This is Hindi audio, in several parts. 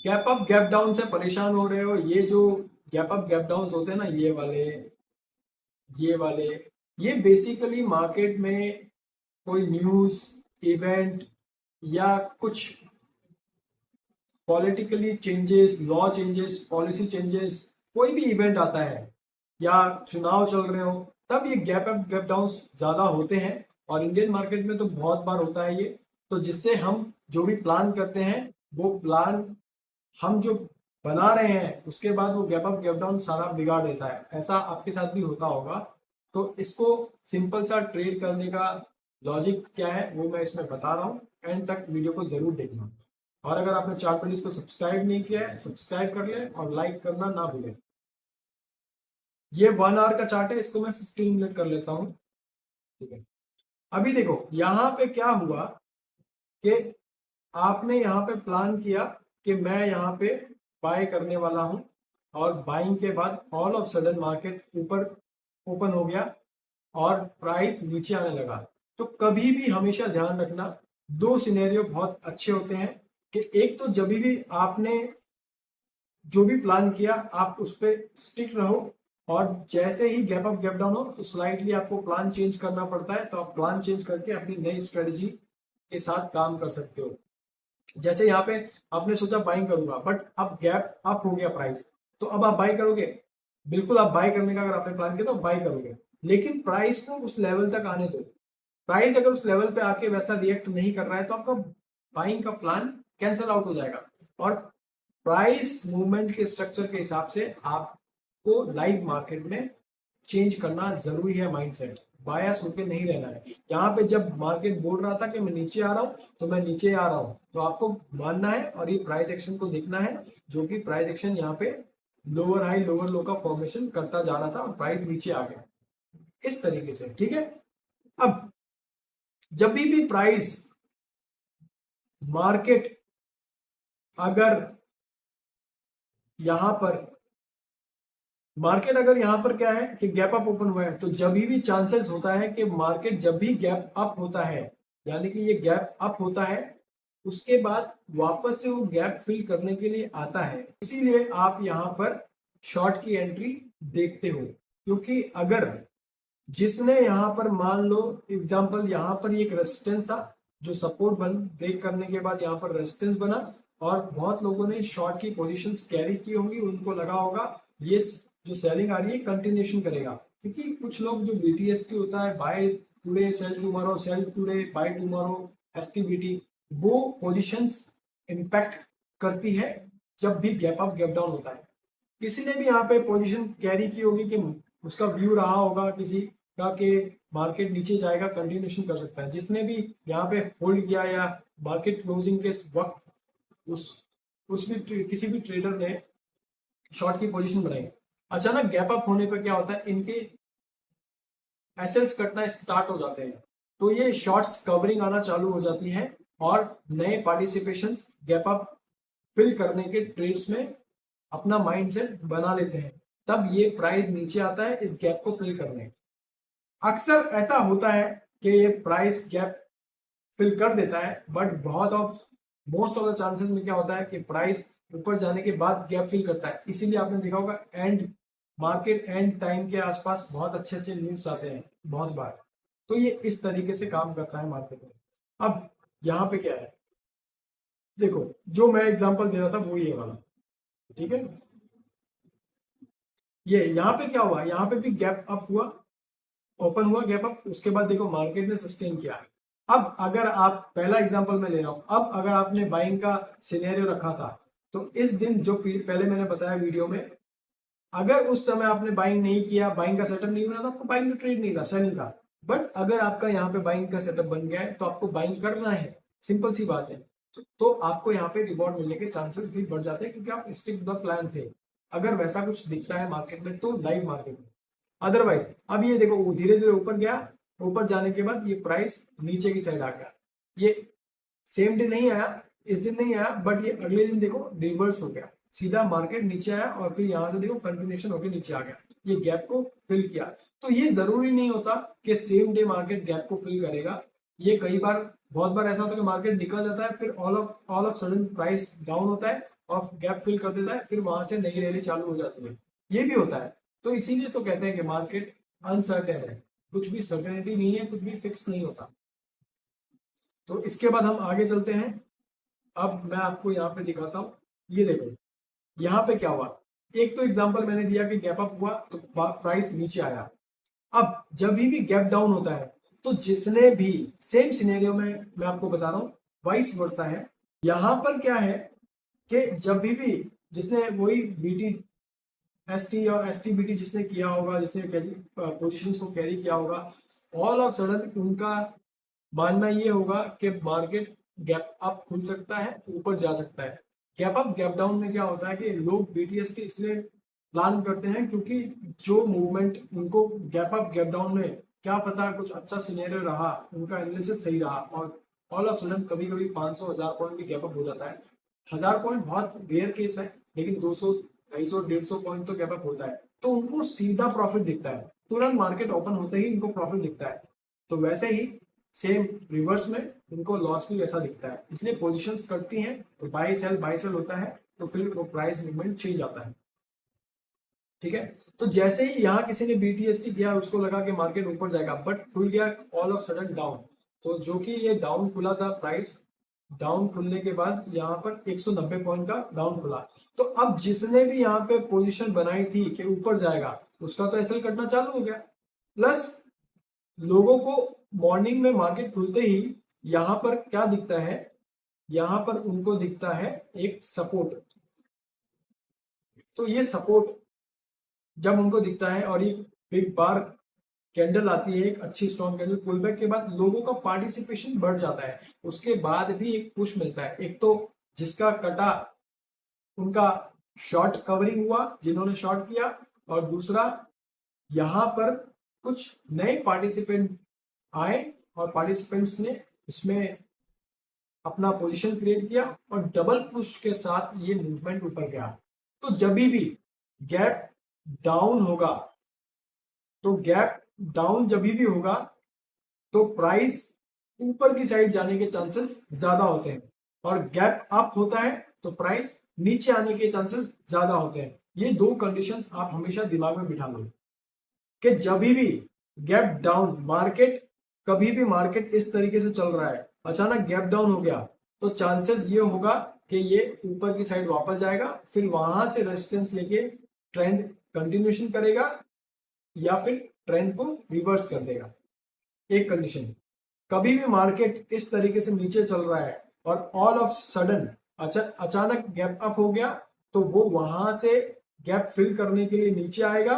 गैप अप गैप डाउन से परेशान हो रहे हो, ये जो गैप अप गैप डाउन होते हैं ना, ये वाले ये बेसिकली मार्केट में कोई न्यूज, इवेंट या कुछ politically changes, law changes, policy changes, कोई भी इवेंट आता है या चुनाव चल रहे हो, तब ये गैप अप गैप डाउन ज्यादा होते हैं। और इंडियन मार्केट में तो बहुत बार होता है ये। तो जिससे हम जो भी प्लान करते हैं, वो प्लान हम जो बना रहे हैं उसके बाद वो गैप अप गैप डाउन सारा बिगाड़ देता है। ऐसा आपके साथ भी होता होगा। तो इसको सिंपल सा ट्रेड करने का लॉजिक क्या है वो मैं इसमें बता रहा हूँ। एंड तक वीडियो को जरूर देखना। और अगर आपने चार्ट पुलिस को सब्सक्राइब नहीं किया है, सब्सक्राइब कर ले और लाइक करना ना भूलें। ये 1 आवर का चार्ट है, इसको मैं 15 मिनट कर लेता हूँ। ठीक है, अभी देखो यहाँ पे क्या हुआ कि आपने यहाँ पे प्लान किया कि मैं यहाँ पे बाय करने वाला हूँ, और बाइंग के बाद ऑल ऑफ सडन मार्केट ऊपर ओपन हो गया और प्राइस नीचे आने लगा। तो कभी भी हमेशा ध्यान रखना, दो सिनेरियो बहुत अच्छे होते हैं कि एक तो जब भी आपने जो भी प्लान किया आप उस पर स्टिक रहो, और जैसे ही गैप अप गैप डाउन हो तो स्लाइटली आपको प्लान चेंज करना पड़ता है। तो आप प्लान चेंज करके अपनी नई स्ट्रेटजी के साथ काम कर सकते हो। जैसे यहाँ पे आपने सोचा बाइंग करूंगा, बट अब गैप अप हो गया प्राइस, तो अब आप बाई करोगे। बिल्कुल आप बाई करने का अगर आपने प्लान किया तो बाई करोगे, लेकिन प्राइस को उस लेवल तक आने दो। प्राइस अगर उस लेवल पे आके वैसा रिएक्ट नहीं कर रहा है तो आपका बाइंग का प्लान कैंसल आउट हो जाएगा। और प्राइस मूवमेंट के स्ट्रक्चर के हिसाब से आपको लाइव मार्केट में चेंज करना जरूरी है। माइंडसेट बायस होके नहीं रहना है। यहाँ पे जब मार्केट बोल रहा था कि मैं नीचे आ रहा हूँ तो मैं नीचे आ रहा हूँ, तो आपको मानना है और ये प्राइस एक्शन को देखना है, जो कि प्राइस एक्शन यहाँ पे लोअर हाई लोअर लो का फॉर्मेशन करता जा रहा था और प्राइस नीचे आ गया इस तरीके से। ठीक है, अब जब भी प्राइस मार्केट अगर यहां पर यहां पर क्या है कि गैप अप ओपन हुआ है, तो जब भी चांसेस होता है कि मार्केट जब भी गैप अप होता है, यानी कि ये गैप अप होता है, उसके बाद वापस से वो गैप फिल करने के लिए आता है। इसीलिए आप यहां पर शॉर्ट की एंट्री देखते हो, क्योंकि अगर जिसने यहां पर मान लो एग्जांपल यहां पर एक रेजिस्टेंस था, जो सपोर्ट बन ब्रेक करने के बाद यहां पर रेजिस्टेंस बना, और बहुत लोगों ने शॉर्ट की पोजीशंस कैरी की होंगी, उनको लगा होगा ये जो सेलिंग आ रही है कंटिन्यूशन करेगा। क्योंकि कुछ लोग जो बीटीएसटी होता है, buy today sell tomorrow, sell today buy tomorrow, STBT, वो पोजीशंस इंपैक्ट करती है जब भी गैप अप गैप डाउन होता है। किसी ने भी यहाँ पे पोजीशन कैरी की होगी कि उसका व्यू रहा होगा किसी का कि मार्केट नीचे जाएगा, कंटिन्यूशन कर सकता है। जिसने भी यहाँ पे होल्ड किया या मार्केट क्लोजिंग के वक्त उस भी किसी भी ट्रेडर ने शॉर्ट की पोजीशन बनाई, अचानक गैप अप होने पर क्या होता है, इनके एसेल्स कटना स्टार्ट हो जाते हैं, तो ये शॉर्ट्स कवरिंग आना चालू हो जाती है और नए पार्टिसिपेशन गैप अप फिल करने के ट्रेड्स में अपना माइंडसेट बना लेते हैं। तब ये प्राइस नीचे आता है इस गैप को फिल करने। अक्सर ऐसा होता है कि ये प्राइस गैप फिल कर देता है, but most of the chances में क्या होता है कि प्राइस ऊपर जाने के बाद गैप फिल करता है। इसीलिए आपने देखा होगा मार्केट एंड टाइम के आसपास बहुत अच्छे अच्छे न्यूज आते हैं बहुत बार। तो ये इस तरीके से काम करता है मार्केट में। अब यहाँ पे क्या है, देखो जो मैं एग्जांपल दे रहा था वो ये वाला, ठीक है। ये यहाँ पे क्या हुआ, यहाँ पे भी गैप अप हुआ, ओपन हुआ गैप अप, उसके बाद देखो मार्केट ने सस्टेन किया। अब अगर आप पहला एग्जांपल मैं ले रहा हूं, अब अगर आपने बाइंग का सिनेरियो रखा था, तो इस दिन जो पहले मैंने बताया वीडियो में, अगर उस समय आपने बाइंग नहीं किया, बाइंग का सेटअप नहीं बना, तो आपको बाइंग का ट्रेड नहीं था, सेलिंग था। बट अगर आपका यहाँ पे बाइंग का सेटअप बन गया है तो आपको बाइंग करना है, सिंपल सी बात है। तो आपको यहाँ पे रिवॉर्ड मिलने के चांसेस भी बढ़ जाते हैं, क्योंकि आप स्टिक द प्लान थे। अगर वैसा कुछ दिखता है मार्केट में तो लाइव मार्केट में, अदरवाइज अब ये देखो वो धीरे धीरे ऊपर गया, ऊपर जाने के बाद ये प्राइस नीचे की साइड आ गया। ये सेम डे नहीं आया, इस दिन नहीं आया, बट ये अगले दिन देखो रिवर्स हो गया, सीधा मार्केट नीचे आया और फिर यहां से देखो कंटिन्यूशन होकर नीचे आ गया, ये गैप को फिल किया। तो ये जरूरी नहीं होता कि सेम डे मार्केट गैप को फिल करेगा। ये कई बार बहुत बार ऐसा होता है कि मार्केट निकल जाता है, फिर all of sudden price down होता है और गैप फिल कर देता है, फिर वहां से नई रैली चालू हो जाती है। ये भी होता है। तो इसीलिए तो कहते हैं कि मार्केट अनसर्टेन है, कुछ भी सर्टेनिटी नहीं है, कुछ भी फिक्स नहीं होता। तो इसके बाद हम आगे चलते हैं। अब मैं आपको यहाँ पे दिखाता हूँ। ये देखो यहाँ पे क्या हुआ। एक तो एग्जांपल मैंने दिया कि गैप अप हुआ तो प्राइस नीचे आया। अब जब भी गैप डाउन होता है तो जिसने भी, सेम सिनेरियो में मैं आपको बता रहा हूँ, वाइस वर्सा है। यहाँ पर क्या है कि जब भी जिसने वही बीटी एसटी और एसटी बीटी जिसने किया होगा, जिसने पोजीशंस को कैरी किया होगा, ऑल ऑफ सडन उनका मानना ये होगा कि मार्केट गैप अप खुल सकता है, ऊपर जा सकता है। गैप अप गैप डाउन में क्या होता है कि लोग बीटीएसटी इसलिए प्लान करते हैं क्योंकि जो मूवमेंट उनको गैप अप गैप डाउन में, क्या पता कुछ अच्छा सिनेरियो रहा, उनका एनालिसिस सही रहा और ऑल ऑफ सडन कभी कभी 500-1000 पॉइंट भी गैप अप हो जाता है। 1000 पॉइंट बहुत रेयर केस है, लेकिन 200, 250, 150 पॉइंट तो गैप अप होता है। तो उनको सीधा प्रॉफिट दिखता है, तुरंत मार्केट ओपन होते ही इनको प्रॉफिट दिखता है। तो वैसे ही सेम रिवर्स में उनको लॉस भी वैसा दिखता है, इसलिए पोजीशंस करती हैं तो बाय सेल होता है, तो फिर वो प्राइस मूवमेंट चेंज आता है। ठीक है। तो जैसे ही यहाँ किसी ने बीटीएसटी किया, उसको लगा कि मार्केट ऊपर जाएगा, बट खुल गया ऑल ऑफ सडन डाउन। तो जो कि ये डाउन खुला था, प्राइस डाउन खुलने के बाद यहाँ पर 190 पॉइंट का डाउन खुला। तो अब जिसने भी यहाँ पे पोजीशन बनाई थी कि ऊपर जाएगा, उसका तो एसएल कटना चालू हो गया। प्लस लोगों को मॉर्निंग में मार्केट खुलते ही यहां पर क्या दिखता है, यहां पर उनको दिखता है एक सपोर्ट। तो ये सपोर्ट जब उनको दिखता है और ये बिग बार कैंडल आती है, एक अच्छी स्ट्रॉन्ग कैंडल, पुल बैक के बाद लोगों का पार्टिसिपेशन बढ़ जाता है। उसके बाद भी एक पुश मिलता है। एक तो जिसका कटा उनका शॉर्ट कवरिंग हुआ, जिन्होंने शॉर्ट किया, और दूसरा यहां पर कुछ नए पार्टिसिपेंट आए और पार्टिसिपेंट्स ने इसमें अपना पोजीशन क्रिएट किया और डबल पुश के साथ ये मूवमेंट ऊपर गया। तो जब भी गैप डाउन होगा, तो गैप डाउन जब भी होगा तो प्राइस ऊपर की साइड जाने के चांसेस ज्यादा होते हैं, और गैप अप होता है तो प्राइस नीचे आने के चांसेस ज्यादा होते हैं। ये दो कंडीशंस आप हमेशा दिमाग में बिठा लो कि जब भी गैप डाउन मार्केट, कभी भी मार्केट इस तरीके से चल रहा है, अचानक गैप डाउन हो गया, तो चांसेस ये होगा कि ये ऊपर की साइड वापस जाएगा, फिर वहां से रेजिस्टेंस लेके ट्रेंड कंटिन्यूएशन करेगा या फिर ट्रेंड को रिवर्स कर देगा। एक कंडीशन। कभी भी मार्केट इस तरीके से नीचे चल रहा है और ऑल ऑफ सडन अचानक गैप अप हो गया, तो वो वहां से गैप फिल करने के लिए नीचे आएगा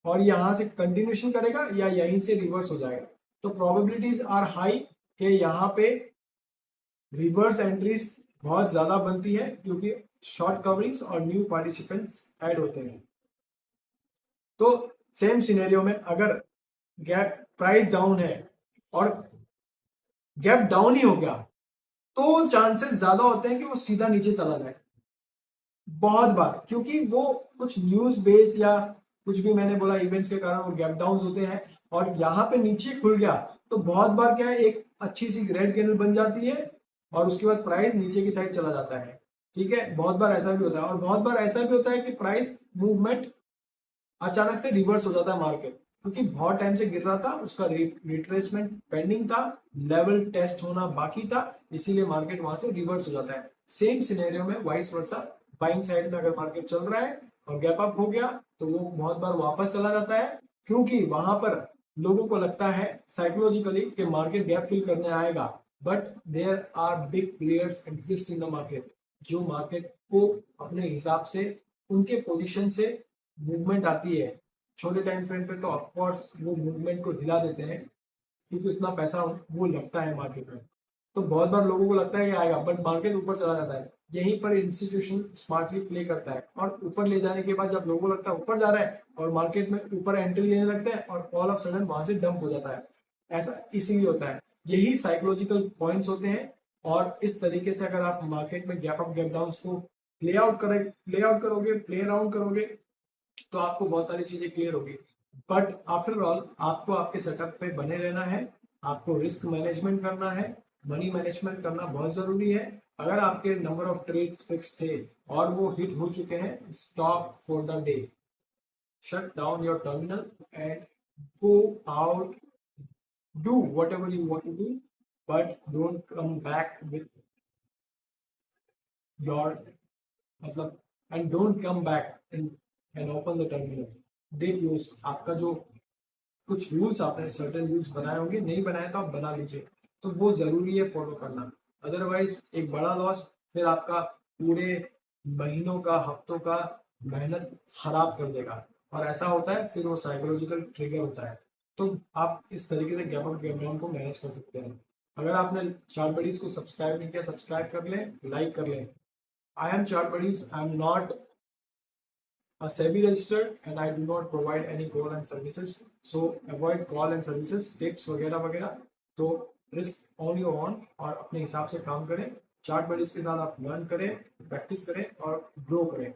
और यहां से कंटिन्यूएशन करेगा या यहीं से रिवर्स हो जाएगा। तो प्रोबेबिलिटीज आर हाई कि यहाँ पे रिवर्स एंट्रीज बहुत ज्यादा बनती है, क्योंकि शॉर्ट कवरिंग्स और न्यू पार्टिसिपेंट्स ऐड होते हैं। तो सेम सिनेरियो में अगर गैप प्राइस डाउन है और गैप डाउन ही हो गया, तो चांसेस ज्यादा होते हैं कि वो सीधा नीचे चला जाए बहुत बार, क्योंकि वो कुछ न्यूज बेस या कुछ भी मैंने बोला इवेंट्स के कारण वो गैप डाउन होते हैं। और यहाँ पे नीचे खुल गया तो बहुत बार क्या है, एक अच्छी सी रेड कैंडल बन जाती है और उसके बाद प्राइस नीचे की साइड चला जाता है। ठीक है, बहुत बार ऐसा भी होता है। और बहुत बार ऐसा भी होता है कि प्राइस मूवमेंट अचानक से रिवर्स हो जाता है मार्केट, क्योंकि बहुत टाइम से गिर रहा था, उसका रिट्रेसमेंट पेंडिंग था, लेवल टेस्ट होना बाकी था, इसीलिए मार्केट वहां से रिवर्स हो जाता है। सेम सिनेरियो में वाइस वर्सा, बाइंग साइड में अगर मार्केट चल रहा है और गैप अप हो गया तो वो बहुत बार वापस चला जाता है, क्योंकि वहां पर लोगों को लगता है साइकोलॉजिकली कि मार्केट गैप फिल करने आएगा, but there are big players exist in the market, जो मार्केट को अपने हिसाब से उनके पोजीशन से मूवमेंट आती है छोटे टाइम फ्रेम पे, तो ऑफकोर्स वो मूवमेंट को हिला देते हैं, क्योंकि उतना पैसा वो लगता है मार्केट में। तो बहुत बार लोगों को लगता है कि आएगा, बट मार्केट ऊपर चला जाता है। यहीं पर इंस्टीट्यूशन स्मार्टली प्ले करता है, और ऊपर ले जाने के बाद जब लोगों को लगता है ऊपर जा रहा है और मार्केट में ऊपर एंट्री लेने लगते हैं और ऑल ऑफ सडन वहां से डंप हो जाता है। ऐसा इसीलिए होता है, यही साइकोलॉजिकल पॉइंट्स होते हैं। और इस तरीके से अगर आप मार्केट में गैप अप गैप डाउन को प्ले आउट करोगे, प्ले अराउंड करोगे, तो आपको बहुत सारी चीजें क्लियर होगी। बट आफ्टर ऑल आपको आपके सेटअप पे बने रहना है, आपको रिस्क मैनेजमेंट करना है, मनी मैनेजमेंट करना बहुत जरूरी है। अगर आपके नंबर ऑफ ट्रेड्स फिक्स थे और वो हिट हो चुके हैं, stop for the day, shut down your terminal and go out, do whatever you want to do, but don't come back with your मतलब and don't come back and open the terminal. Day close, आपका जो कुछ रूल्स आपने सर्टेन रूल्स बनाए होंगे, नहीं बनाए तो आप बना लीजिए, तो वो जरूरी है फॉलो करना। अदरवाइज एक बड़ा लॉस, फिर आपका पूरे महीनों का, हफ्तों का मेहनत खराब कर देगा। और ऐसा होता है फिर वो साइकोलॉजिकल ट्रिगर होता है। तो आप इस तरीके से गैप अप गैप डाउन को मैनेज कर सकते हैं। अगर आपने चार्ट बडीज को सब्सक्राइब नहीं किया, सब्सक्राइब कर लें, लाइक कर लें। I am chart buddies, I am not a SEBI registered and I do not provide any call and services. So avoid call and services, tips वगैरह वगैरह। तो रिस्क ऑन योर ऑन, और अपने हिसाब से काम करें। चार्ट बडीज के साथ आप लर्न करें, प्रैक्टिस करें और ग्रो करें।